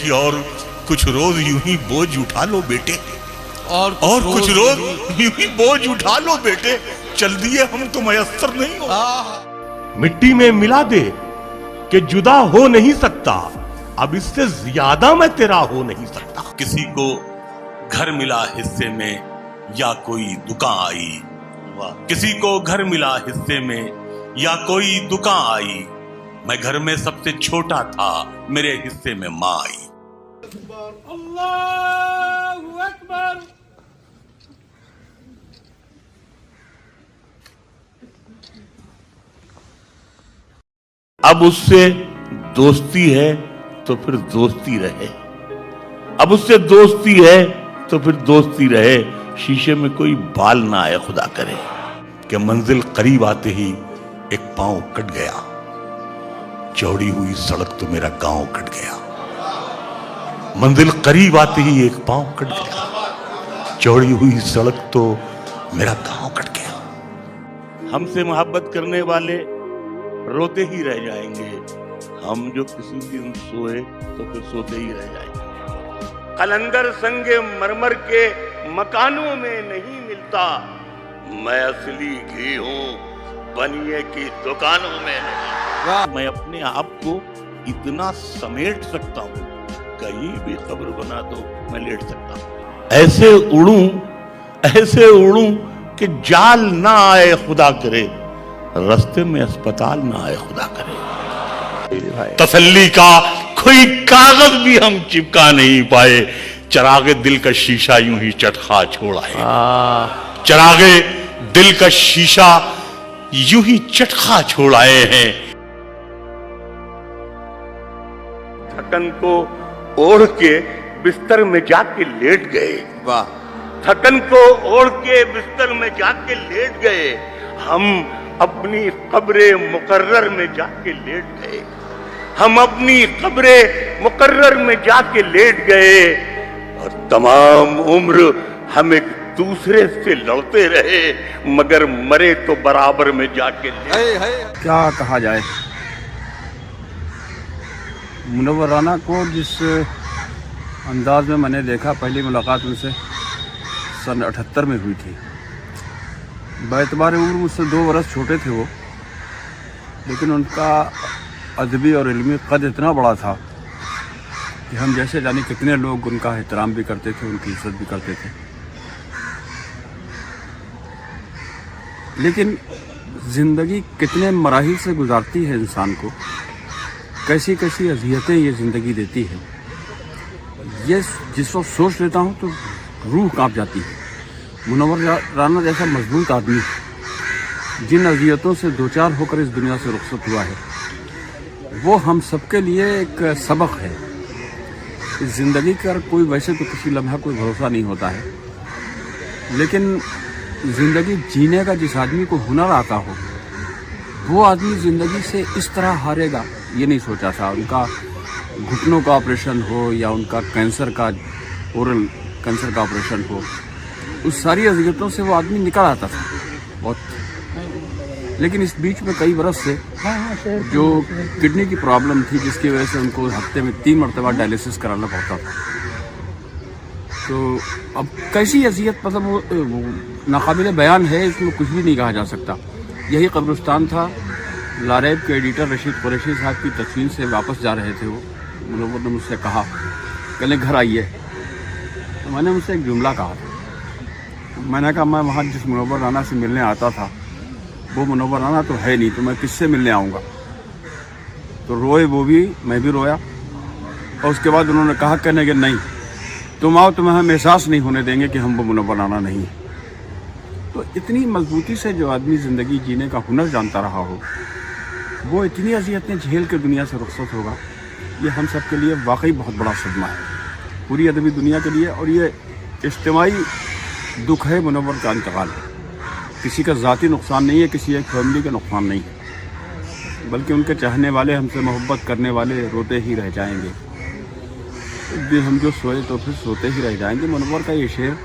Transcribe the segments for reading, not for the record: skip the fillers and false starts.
कि और कुछ रोज यूं ही बोझ उठा लो बेटे, और कुछ रोज यूं ही बोझ उठा लो बेटे, चल दिए हम तो मयस्सर नहीं हो। मिट्टी में मिला दे कि जुदा हो नहीं सकता, अब इससे ज्यादा मैं तेरा हो नहीं सकता। किसी को घर मिला हिस्से में या कोई दुकान आई, किसी को घर मिला हिस्से में या कोई दुकान आई, मैं घर में सबसे छोटा था, मेरे हिस्से में माँ आई। अल्लाहु अकबर। अब उससे दोस्ती है तो फिर दोस्ती रहे, अब उससे दोस्ती है तो फिर दोस्ती रहे, शीशे में कोई बाल ना आए खुदा करे। कि मंजिल करीब आते ही एक पांव कट गया, चौड़ी हुई सड़क तो मेरा गांव कट गया। मंजिल करीब आते ही एक पांव कट गया, चौड़ी हुई सड़क तो मेरा गांव कट गया। हमसे मोहब्बत करने वाले रोते ही रह जाएंगे, हम जो किसी दिन सोए तो फिर सोते ही रह जाएंगे। कलंदर संगे मरमर के मकानों में नहीं मिलता, मैं असली घी हूँ बनिए की दुकानों में नहीं। मैं अपने आप को इतना समेट सकता हूँ, कहीं भी कब्र बना दो मैं लेट सकता हूँ। ऐसे उड़ूं कि जाल ना आए खुदा करे, रास्ते में अस्पताल ना आए खुदा करे। तसल्ली का कोई कागज भी हम चिपका नहीं पाए, चरागे दिल का शीशा यूं ही चटखा छोड़ आए। चरागे दिल का शीशा यूं ही चटखा छोड़ आए हैं। थकन को ओढ़ के बिस्तर में जाके लेट गए, वाह। थकन को ओढ़ के बिस्तर में जाके लेट गए, हम अपनी कब्रे मुकर्रर में जाके लेट गए, हम अपनी कब्रे मुकर्रर में जाके लेट गए, और तमाम उम्र हम एक दूसरे से लड़ते रहे, मगर मरे तो बराबर में जाके लेट। क्या कहा जाए, मुनव्वर राना को जिस अंदाज में मैंने देखा, पहली मुलाकात उनसे सन 78 में हुई थी। बेतबार उम्र मुझसे 2 बरस छोटे थे वो, लेकिन उनका अदबी और इल्मी कद इतना बड़ा था कि हम जैसे जाने कितने लोग उनका एहतराम भी करते थे, उनकी इज्जत भी करते थे। लेकिन ज़िंदगी कितने मराहिल से गुजारती है इंसान को, कैसी कैसी अज़ियतें ये ज़िंदगी देती है, ये जिस वक्त सोच लेता हूँ तो रूह कांप जाती है। मुनव्वर राना जैसा मजबूत आदमी जिन अज़ियतों से दो चार होकर इस दुनिया से रुखसत हुआ है, वो हम सबके लिए एक सबक है। इस ज़िंदगी का कोई वैसे तो किसी लम्हा कोई भरोसा नहीं होता है, लेकिन ज़िंदगी जीने का जिस आदमी को हुनर आता हो, वो आदमी ज़िंदगी से इस तरह हारेगा ये नहीं सोचा था। उनका घुटनों का ऑपरेशन हो या उनका कैंसर का ओरल कैंसर का ऑपरेशन हो, उस सारी अज़ियतों से वो आदमी निकल आता था बहुत। लेकिन इस बीच में कई बरस से जो किडनी की प्रॉब्लम थी, जिसकी वजह से उनको हफ्ते में 3 मरतबा डायलिसिस कराना पड़ता था। तो अब कैसी अज़ियत, मतलब वो नाकाबिल बयान है, इसमें कुछ भी नहीं कहा जा सकता। यही कब्रिस्तान था, लारेब के एडिटर रशीद कुरैशी साहब की तस्वीर से वापस जा रहे थे वो। मुनव्वर ने मुझसे कहा, कहले घर आइए। तो मैंने उनसे एक जुमला कहा, मैंने कहा मैं वहाँ जिस मुनव्वर राना से मिलने आता था वो मुनव्वर राना तो है नहीं, तो मैं किससे मिलने आऊँगा। तो रोए वो भी, मैं भी रोया। और उसके बाद उन्होंने कहा, कहने के नहीं तुम आओ, तुम्हें हम एहसास नहीं होने देंगे कि हम वो मुनव्वर राना नहीं है। तो इतनी मजबूती से जो आदमी ज़िंदगी जीने का हुनर जानता रहा हो, वो इतनी अज़ियतें झेल के दुनिया से रुखसत होगा, ये हम सब के लिए वाकई बहुत बड़ा सदमा है, पूरी अदबी दुनिया के लिए। और ये इज्तिमाई दुख है मुनव्वर का इंतकाल, किसी का ज़ाती नुकसान नहीं है, किसी एक फैमिली का नुकसान नहीं है, बल्कि उनके चाहने वाले, हमसे मोहब्बत करने वाले रोते ही रह जाएंगे। हम जो सोए तो फिर सोते ही रह जाएंगे। मुनव्वर का ये शेर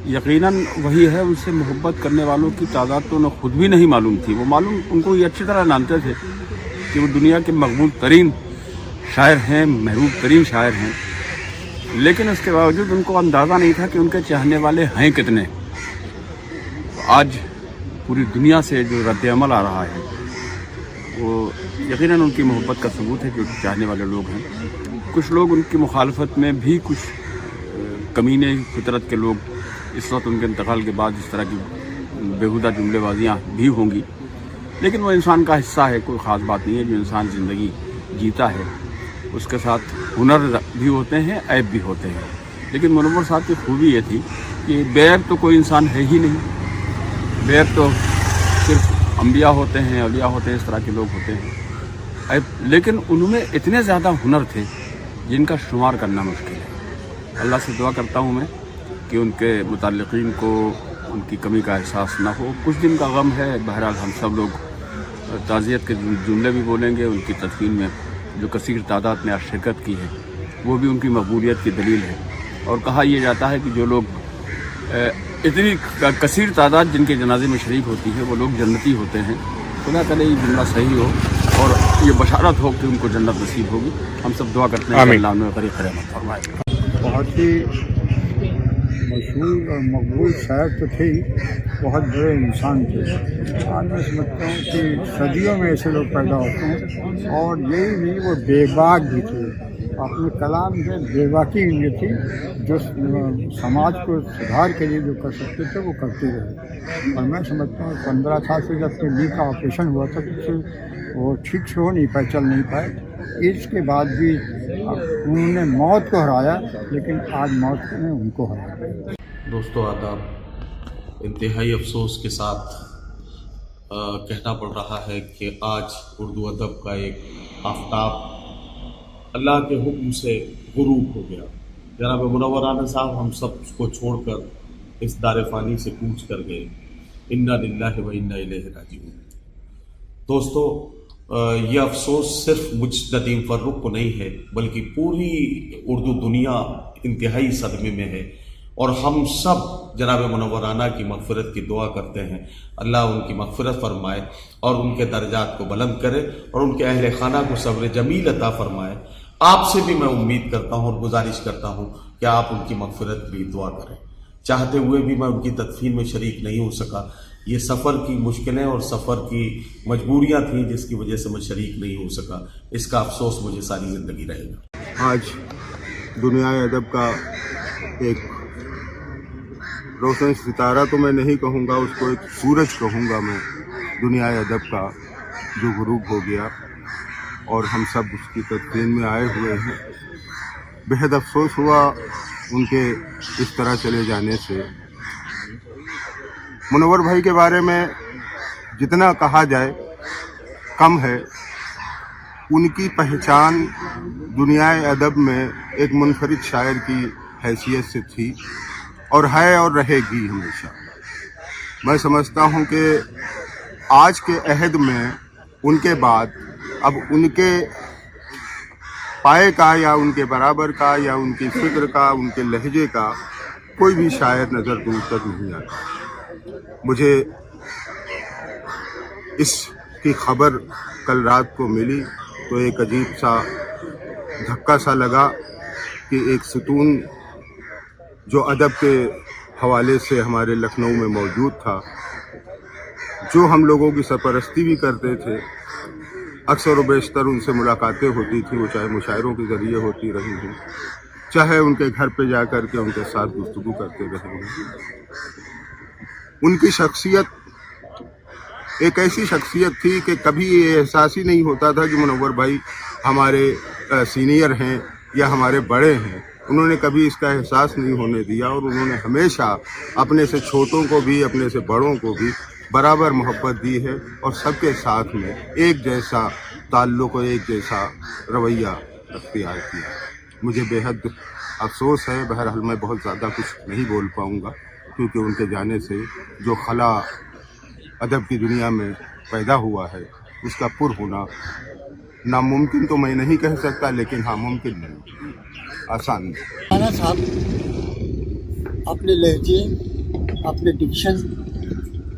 यकीनन वही है, उनसे मोहब्बत करने वालों की तादाद तो उन्हें खुद भी नहीं मालूम थी। वो मालूम उनको ये अच्छी तरह जानते थे कि वो दुनिया के मकबूल तरीन शायर हैं, महबूब तरीन शायर हैं, लेकिन उसके बावजूद उनको अंदाज़ा नहीं था कि उनके चाहने वाले हैं कितने। आज पूरी दुनिया से जो रद्द-ए-अमल आ रहा है वो यकीनन उनकी मोहब्बत का सबूत है कि उनके चाहने वाले लोग हैं। कुछ लोग उनकी मुखालफत में भी, कुछ कमीने फितरत के लोग इस वक्त उनके इंतकाल के बाद इस तरह की बेहुदा जुमलेबाजियाँ भी होंगी, लेकिन वो इंसान का हिस्सा है, कोई ख़ास बात नहीं है। जो इंसान ज़िंदगी जीता है उसके साथ हुनर भी होते हैं, ऐब भी होते हैं। लेकिन मुनव्वर साहब की खूबी ये थी कि बेऐब तो कोई इंसान है ही नहीं। बेऐब तो सिर्फ अंबिया होते हैं, औलिया होते हैं, इस तरह के लोग होते हैं। लेकिन उनमें इतने ज़्यादा हुनर थे जिनका शुमार करना मुश्किल है। अल्लाह से दुआ करता हूँ मैं कि उनके मुताल्लिकीन को उनकी कमी का एहसास ना हो। कुछ दिन का गम है, बहरहाल हम सब लोग ताज़ियत के जुमले भी बोलेंगे। उनकी तदफीन में जो कसीर तादाद ने आज शिरकत की है वो भी उनकी मकबूलियत की दलील है। और कहा यह जाता है कि जो लोग इतनी कसीर तादाद जिनके जनाजे में शरीक होती है वो लोग जन्नती होते हैं। खुदा करे ये जुमला सही हो और ये बशारत हो कि उनको जन्नत नसीब होगी। हम सब दुआ करते हैं कि अल्लाह उन्हें करीब रहमत फरमाए। बहुत ही मशहूर और मकबूल शायर तो थे ही, बहुत बड़े इंसान थे। आज मैं समझता हूँ कि सदियों में ऐसे लोग पैदा होते हैं। और यही नहीं, वो बेबाक भी थे। अपने कलाम से बेबाकी इनमें थी, जो समाज को सुधार के लिए जो कर सकते थे वो करते रहे। और मैं समझता हूँ 15 साल से जब नी का ऑपरेशन हुआ था तो वो ठीक से हो नहीं पाए, चल नहीं पाए। इसके बाद भी उन्होंने मौत को हराया, लेकिन आज मौत ने उनको हराया। दोस्तों आदाब, इंतहाई अफसोस के साथ कहना पड़ रहा है कि आज उर्दू अदब का एक आफ्ताब अल्लाह के हुक्म से गुरूब हो गया। जनाब मुनव्वर आना साहब हम सब को छोड़कर इस दार फ़ानी से कूच कर गए। इन्ना लिल्लाहि व इन्ना इलैहि राजिऊन। दोस्तों ये अफसोस सिर्फ मुझ नदीम फर्रुख को नहीं है, बल्कि पूरी उर्दू दुनिया इंतहाई सदमे में है। और हम सब जनाब मुनव्वर आना की मग़फ़िरत की दुआ करते हैं। अल्लाह उनकी मग़फ़िरत फरमाए और उनके दर्जात को बुलंद करे और उनके अहले खाना को सब्र जमील अता फरमाए। आपसे भी मैं उम्मीद करता हूँ और गुजारिश करता हूँ कि आप उनकी मग़फ़िरत की दुआ करें। चाहते हुए भी मैं उनकी तदफीन में शरीक नहीं हो सका। ये सफ़र की मुश्किलें और सफ़र की मजबूरियाँ थीं जिसकी वजह से मैं शरीक नहीं हो सका। इसका अफसोस मुझे सारी ज़िंदगी रहेगा। आज दुनिया अदब का एक रोशन सितारा तो मैं नहीं कहूँगा, उसको एक सूरज कहूँगा मैं, दुनिया अदब का जो गुरूब हो गया और हम सब उसकी तदफीन में आए हुए हैं। बेहद अफसोस हुआ उनके इस तरह चले जाने से। मुनव्वर भाई के बारे में जितना कहा जाए कम है। उनकी पहचान दुनिया अदब में एक मुनफरिद शायर की हैसियत से थी और है और रहेगी हमेशा। मैं समझता हूँ कि आज के अहद में उनके बाद अब उनके पाए का या उनके बराबर का या उनकी फ़िक्र का, उनके लहजे का कोई भी शायर नज़र दूर तक नहीं आता। मुझे इसकी खबर कल रात को मिली तो एक अजीब सा धक्का सा लगा कि एक सुतून जो अदब के हवाले से हमारे लखनऊ में मौजूद था, जो हम लोगों की सरपरस्ती भी करते थे, अक्सर व बेशतर उनसे मुलाकातें होती थी, वो चाहे मुशायरों के ज़रिए होती रही हैं, चाहे उनके घर पे जा कर के उनके साथ गुफ्तगू करते रहे हैं। उनकी शख्सियत एक ऐसी शख्सियत थी कि कभी ये एहसास ही नहीं होता था कि मुनव्वर भाई हमारे सीनियर हैं या हमारे बड़े हैं। उन्होंने कभी इसका एहसास नहीं होने दिया और उन्होंने हमेशा अपने से छोटों को भी, अपने से बड़ों को भी बराबर मोहब्बत दी है और सबके साथ में एक जैसा ताल्लुक़ और एक जैसा रवैया अख्तियार किया। मुझे बेहद अफसोस है। बहरहाल मैं बहुत ज़्यादा कुछ नहीं बोल पाऊँगा क्योंकि उनके जाने से जो खला अदब की दुनिया में पैदा हुआ है उसका पुर होना नामुमकिन तो मैं नहीं कह सकता, लेकिन हाँ मुमकिन नहीं, आसान नहीं। राना साहब अपने लहजे, अपने डिक्शन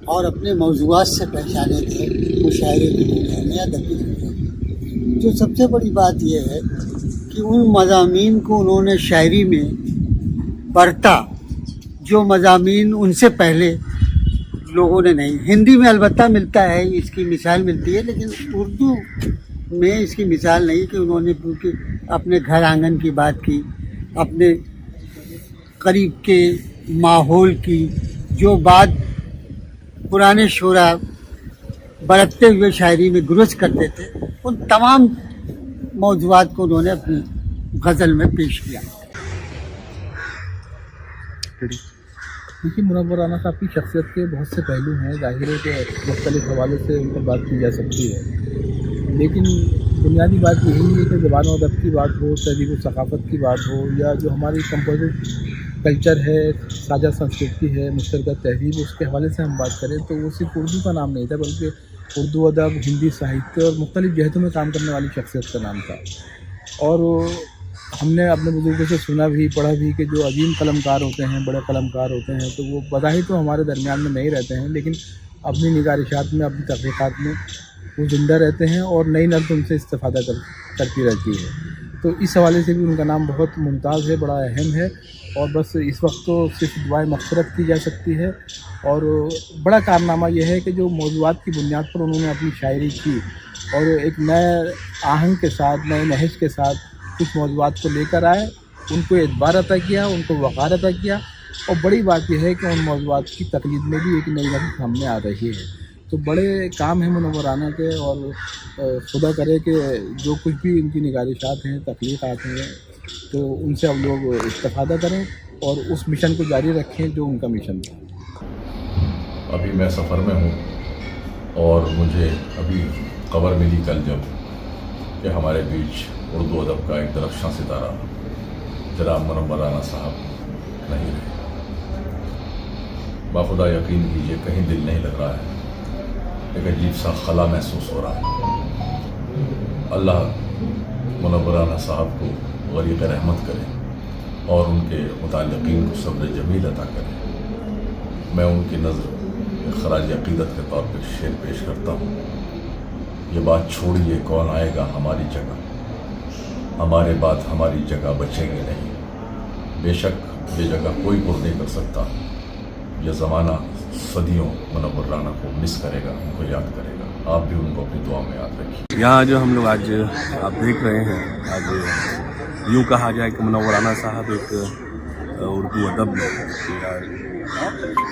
और अपने मौज़ूआत से पहचाने थे मुशायरे की दुनिया में, अदब की दुनिया में। जो सबसे बड़ी बात यह है कि उन मज़ामीन को उन्होंने शायरी में बरता जो मज़ामीन उनसे पहले लोगों ने नहीं। हिंदी में अलबत्ता मिलता है, इसकी मिसाल मिलती है, लेकिन उर्दू में इसकी मिसाल नहीं कि उन्होंने क्योंकि अपने घर आंगन की बात की, अपने करीब के माहौल की, जो बात पुराने शोरा बरतते हुए शायरी में गुरज करते थे, उन तमाम मौज़ूआत को उन्होंने अपनी गज़ल में पेश किया। देखिए, मुनव्वर राना साहब की शख्सियत के बहुत से पहलू हैं, ज़ाहिर है कि मुख्तलिफ़ हवालों से उन पर बात की जा सकती है, लेकिन बुनियादी बात यही है कि ज़बान और अदब की बात हो, तहज़ीब व सक़ाफ़त की बात हो, या जो हमारी कंपोजिट कल्चर है, साझा संस्कृति है, मुश्तरका तहज़ीब, उसके हवाले से हम बात करें तो वो सिर्फ उर्दू का नाम नहीं था, बल्कि उर्दू अदब, हिंदी साहित्य और मुख्तलिफ़ जहतों में काम करने वाली शख्सियत का नाम था। और हमने अपने बुजुर्गों से सुना भी, पढ़ा भी कि जो अजीम कलमकार होते हैं, बड़े कलमकार होते हैं, तो वो बज़ाहिर तो हमारे दरमियान में नहीं रहते हैं, लेकिन अपनी निगारिशात में, अपनी तहक़ीक़ात में वो ज़िंदा रहते हैं और नई नस्ल उनसे इस्तिफ़ादा करती रहती है। तो इस हवाले से भी उनका नाम बहुत मुमताज़ है, बड़ा अहम है। और बस इस वक्त तो सिर्फ दुआए मग़फ़िरत की जा सकती है। और बड़ा कारनामा यह है कि जो मौज़ूआत की बुनियाद पर उन्होंने अपनी शायरी की और एक नए आहंग के साथ, नए नहज के साथ कुछ मौज़ूआत को लेकर आए, उनको एतबार अता किया, उनको वक़ार अता किया। और बड़ी बात यह है कि उन मौज़ूआत की तक़लीद में भी एक नई नस्ल सामने आ रही है। तो बड़े काम हैं मुनव्वर राना के, और खुदा करे कि जो कुछ भी इनकी निगारिशात हैं, तख्लीक़ात हैं, तो उनसे अब लोग इस्तिफ़ादा करें और उस मिशन को जारी रखें जो उनका मिशन था। अभी मैं सफ़र में हूँ और मुझे अभी खबर मिली कल जब कि हमारे बीच उर्दू अदब का एक दरख्शां सितारा जनाब मुनव्वर राना साहब नहीं रहे। बाखुदा यकीन कीजिए, कहीं दिल नहीं लग रहा है, एक अजीब सा खला महसूस हो रहा है। अल्लाह मुनव्वर राना साहब को गरीक़ रहमत करे और उनके मुताल्लिक़ीन को सब्र जमील अता करे। मैं उनकी नज़र खराज अक़ीदत के तौर पर शेर पेश करता हूँ। ये बात छोड़िए कौन आएगा हमारी जगह, हमारे बाद हमारी जगह बचेंगे नहीं। बेशक ये जगह कोई पुर नहीं कर सकता। ये ज़माना सदियों मुनव्वर राना को मिस करेगा, उनको याद करेगा। आप भी उनको अपनी दुआ में याद रखिए। यहाँ जो हम लोग आज आप देख रहे हैं, आज यूँ कहा जाए कि मुनव्वर राना साहब एक उर्दू अदब में या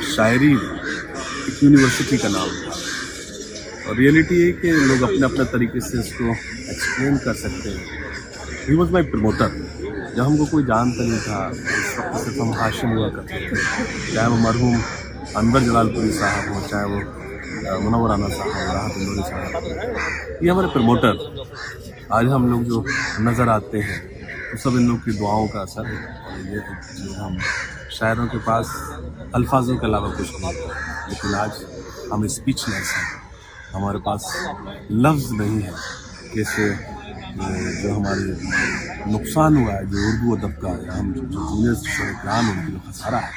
शायरी एक यूनिवर्सिटी का नाम था। और रियलिटी है कि लोग अपने अपने तरीके से इसको एक्सप्लेन कर सकते हैं। He was my promoter. जब हमको कोई जानता नहीं था, उस वक्त सिर्फ हम हाशिम हुआ करते थे, चाहे वो मरहूम अनवर जलालपुरी साहब हो, चाहे वो मुनव्वर राना साहब, राहत इंदौरी साहब, ये हमारे प्रमोटर। आज हम लोग जो नज़र आते हैं तो सब इन लोग की दुआओं का असर है। और ये जो हम शायरों के पास अल्फाजों के अलावा कुछ नहीं है, लेकिन आज हम स्पीचलेस हैं, हमारे पास लफ्ज़ नहीं है कि इससे जो हमारे नुकसान हुआ है, जो उर्दू अदब का, या हम जो जूनियर शोहरान उनकी जो खसारा है,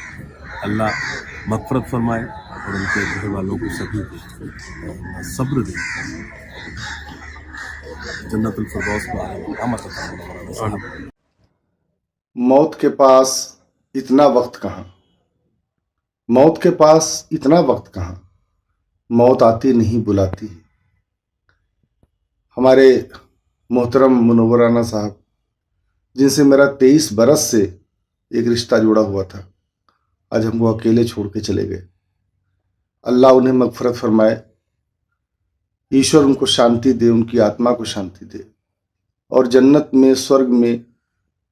अल्लाह मग़फ़िरत फरमाए और उनके घर वालों को सभी सब्र दे, जन्नतुल फिरदौस को आमद अता। मौत के पास इतना वक्त कहाँ, मौत के पास इतना वक्त कहाँ, मौत आती नहीं बुलाती है। हमारे मोहतरम मुनव्वर राना साहब, जिनसे मेरा 23 बरस से एक रिश्ता जुड़ा हुआ था, आज हमको अकेले छोड़ के चले गए। अल्लाह उन्हें मग़फ़िरत फरमाए, ईश्वर उनको शांति दे, उनकी आत्मा को शांति दे, और जन्नत में, स्वर्ग में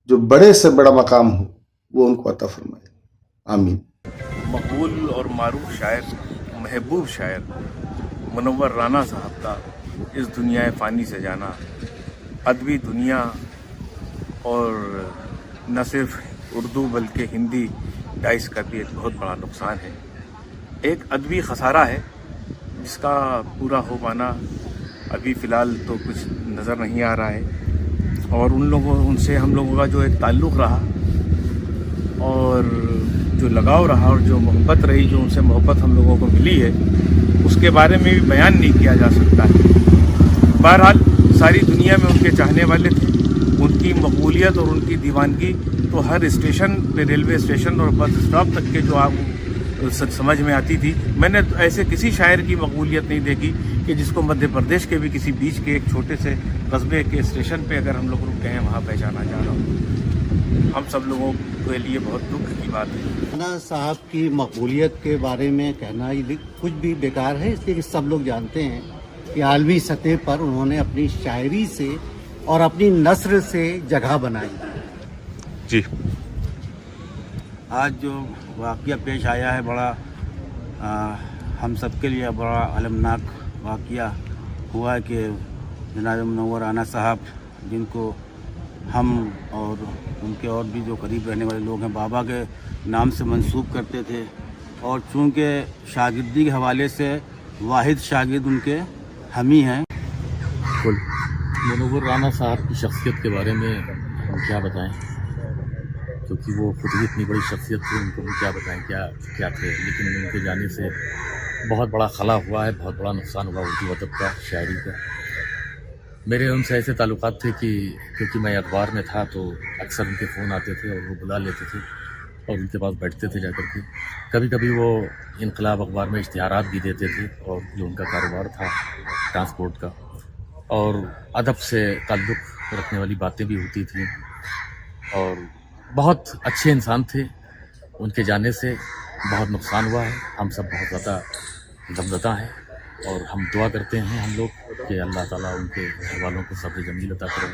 जो बड़े से बड़ा मकाम हो वो उनको अता फरमाए। आमीन। मकबूल और मारूफ शायर, महबूब शायर मुनव्वर राना साहब का इस दुनिया फ़ानी से जाना अदबी दुनिया और न सिर्फ उर्दू बल्कि हिंदी डाइस का भी एक बहुत बड़ा नुकसान है, एक अदबी खसारा है जिसका पूरा हो पाना अभी फ़िलहाल तो कुछ नज़र नहीं आ रहा है। और उनसे हम लोगों का जो एक ताल्लुक़ रहा और जो लगाव रहा और जो मोहब्बत रही, जो उनसे मोहब्बत हम लोगों को मिली है, उसके बारे में भी बयान नहीं किया जा सकता है। बहरहाल सारी दुनिया में उनके चाहने वाले थे, उनकी मकबूलियत और उनकी दीवानगी तो हर स्टेशन पे, रेलवे स्टेशन और बस स्टॉप तक के जो आप समझ में आती थी। मैंने ऐसे किसी शायर की मकबूलियत नहीं देखी कि जिसको मध्य प्रदेश के भी किसी बीच के एक छोटे से कस्बे के स्टेशन पे अगर हम लोग रुक गए हैं वहाँ पहचाना जा रहा हो। हम सब लोगों के लिए बहुत दुख की बात है। राना साहब की मकबूलियत के बारे में कहना ही कुछ भी बेकार है, इसलिए कि सब लोग जानते हैं कि आलमी सतह पर उन्होंने अपनी शायरी से और अपनी नस्र से जगह बनाई। जी, आज जो वाक़या पेश आया है बड़ा हम सब के लिए बड़ा अलमनाक वाक़या हुआ है कि जनाब मुनव्वर राना साहब, जिनको हम और उनके और भी जो करीब रहने वाले लोग हैं बाबा के नाम से मंसूब करते थे, और चूँकि शागिर्दी के हवाले से वाहिद शागिर्द उनके हम ही हैं। मुनव्वर राना साहब की शख्सियत के बारे में हम क्या बताएं, क्योंकि वो खुद ही इतनी बड़ी शख्सियत थी, उनको भी क्या बताएं क्या थे। लेकिन उनके जाने से बहुत बड़ा खला हुआ है, बहुत बड़ा नुकसान हुआ उर्दू अदब का, शायरी का। मेरे उनसे ऐसे ताल्लुकात थे कि क्योंकि मैं अखबार में था तो अक्सर उनके फ़ोन आते थे और वो बुला लेते थे और उनके पास बैठते थे जाकर के। कभी कभी वो इनकलाब अखबार में इश्तिहारात भी देते थे, और जो उनका कारोबार था ट्रांसपोर्ट का, और अदब से ताल्लुक़ रखने वाली बातें भी होती थी, और बहुत अच्छे इंसान थे। उनके जाने से बहुत नुकसान हुआ है, हम सब बहुत ज़्यादा गमज़दा हैं, और हम दुआ करते हैं हम लोग कि अल्लाह ताला उनके घर वालों को सब्र जमील अता करें।